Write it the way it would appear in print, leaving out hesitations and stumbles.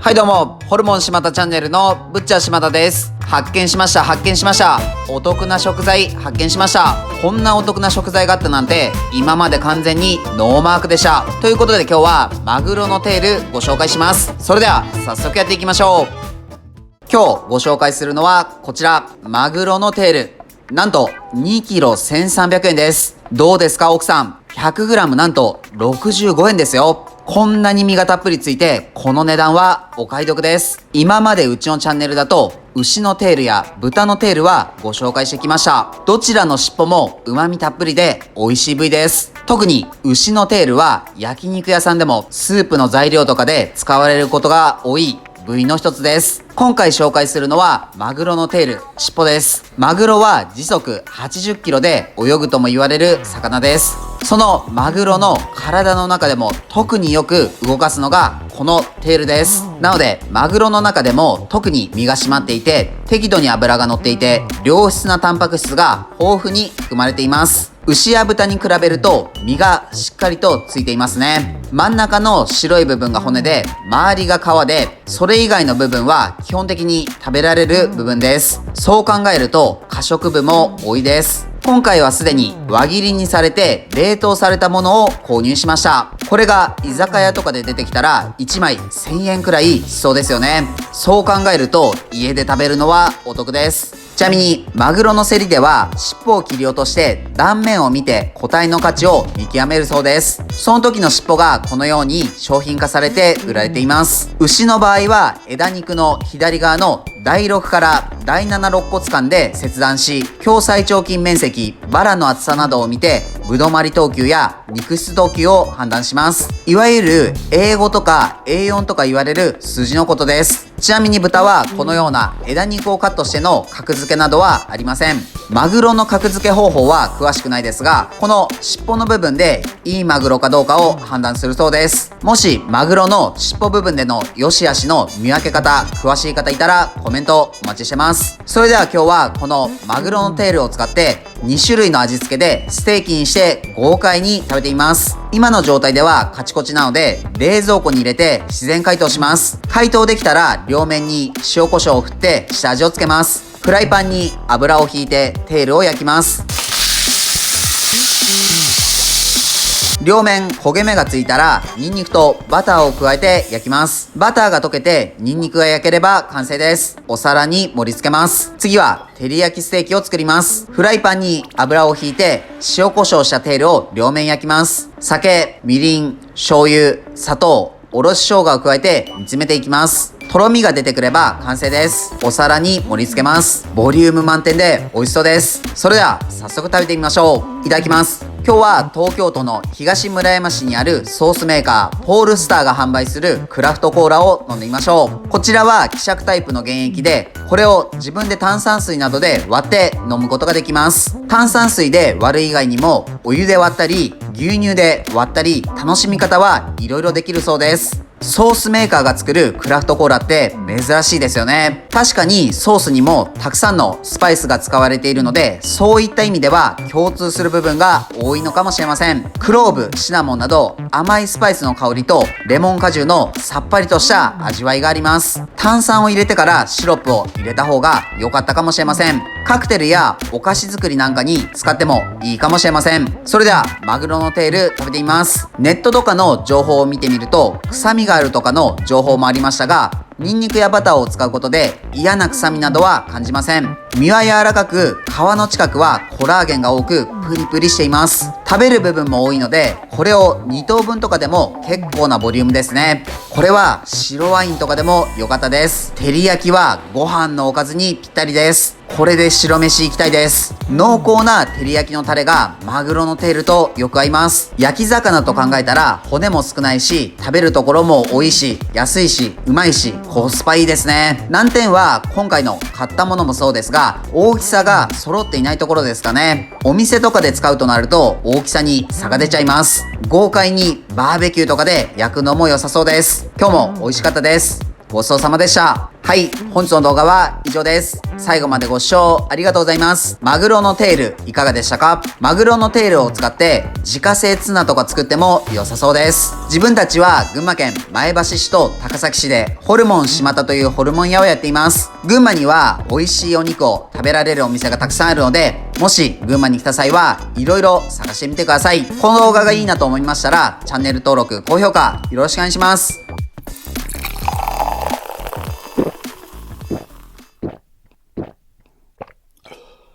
はいどうも、ホルモン島田チャンネルのぶっちゃ島田です。発見しました。お得な食材発見しました。こんなお得な食材があったなんて、今まで完全にノーマークでした。ということで今日はマグロのテールご紹介します。それでは早速やっていきましょう。今日ご紹介するのはこちら、マグロのテール。なんと 2kg1300 円です。どうですか奥さん。100g なんと65円ですよ。こんなに身がたっぷりついて、この値段はお買い得です。今までうちのチャンネルだと、牛のテールや豚のテールはご紹介してきました。どちらの尻尾も旨味たっぷりで美味しい部位です。特に牛のテールは焼肉屋さんでもスープの材料とかで使われることが多い部位の一つです。今回紹介するのはマグロのテール、尻尾です。マグロは時速80キロで泳ぐとも言われる魚です。そのマグロの体の中でも特によく動かすのがこのテールです。なのでマグロの中でも特に身が締まっていて、適度に脂が乗っていて、良質なタンパク質が豊富に含まれています。牛や豚に比べると身がしっかりとついていますね。真ん中の白い部分が骨で、周りが皮で、それ以外の部分は基本的に食べられる部分です。そう考えると可食部も多いです。今回はすでに輪切りにされて冷凍されたものを購入しました。これが居酒屋とかで出てきたら1枚1000円くらいしそうですよね。そう考えると家で食べるのはお得です。ちなみにマグロの競りでは尻尾を切り落として断面を見て個体の価値を見極めるそうです。その時の尻尾がこのように商品化されて売られています。牛の場合は枝肉の左側の第6から第7肋骨間で切断し、胸細腸筋面積、バラの厚さなどを見てぶどまり等級や肉質等級を判断します。いわゆる A5 とか A4 とか言われる数字のことです。ちなみに豚はこのような枝肉をカットしての格付けなどはありません。マグロの格付け方法は詳しくないですが、この尻尾の部分でいいマグロかどうかを判断するそうです。もしマグロの尻尾部分での良し悪しの見分け方、詳しい方いたらコメントお待ちしてます。それでは今日はこのマグロのテールを使って2種類の味付けでステーキにして豪快に食べています。今の状態ではカチコチなので冷蔵庫に入れて自然解凍します。解凍できたら両面に塩コショウを振って下味をつけます。フライパンに油をひいてテールを焼きます。両面焦げ目がついたらニンニクとバターを加えて焼きます。バターが溶けてニンニクが焼ければ完成です。お皿に盛り付けます。次は照り焼きステーキを作ります。フライパンに油をひいて塩コショウしたテールを両面焼きます。酒、みりん、醤油、砂糖、おろし生姜を加えて煮詰めていきます。とろみが出てくれば完成です。お皿に盛り付けます。ボリューム満点で美味しそうです。それでは早速食べてみましょう。いただきます。今日は東京都の東村山市にあるソースメーカーポールスターが販売するクラフトコーラを飲んでみましょう。こちらは希釈タイプの原液で、これを自分で炭酸水などで割って飲むことができます。炭酸水で割る以外にもお湯で割ったり牛乳で割ったり、楽しみ方はいろいろできるそうです。ソースメーカーが作るクラフトコーラって珍しいですよね。確かにソースにもたくさんのスパイスが使われているので、そういった意味では共通する部分が多いのかもしれません。クローブ、シナモンなど甘いスパイスの香りとレモン果汁のさっぱりとした味わいがあります。炭酸を入れてからシロップを入れた方が良かったかもしれません。カクテルやお菓子作りなんかに使ってもいいかもしれません。それではマグロのテール食べてみます。ネットとかの情報を見てみると臭みがあるとかの情報もありましたが、ニンニクやバターを使うことで嫌な臭みなどは感じません。身は柔らかく、皮の近くはコラーゲンが多くプリプリしています。食べる部分も多いので、これを2等分とかでも結構なボリュームですね。これは白ワインとかでも良かったです。照り焼きはご飯のおかずにぴったりです。これで白飯いきたいです。濃厚な照り焼きのタレがマグロのテールとよく合います。焼き魚と考えたら骨も少ないし、食べるところも多いし、安いし、うまいし、コスパいいですね。難点は今回の買ったものもそうですが、大きさが揃っていないところですかね。お店とかで使うとなると大きさに差が出ちゃいます。豪快にバーベキューとかで焼くのも良さそうです。今日も美味しかったです。ごちそうさまでした。はい、本日の動画は以上です。最後までご視聴ありがとうございます。マグロのテールいかがでしたか？マグロのテールを使って自家製ツナとか作っても良さそうです。自分たちは群馬県前橋市と高崎市でホルモン島田というホルモン屋をやっています。群馬には美味しいお肉を食べられるお店がたくさんあるので、もし群馬に来た際はいろいろ探してみてください。この動画がいいなと思いましたらチャンネル登録、高評価よろしくお願いします。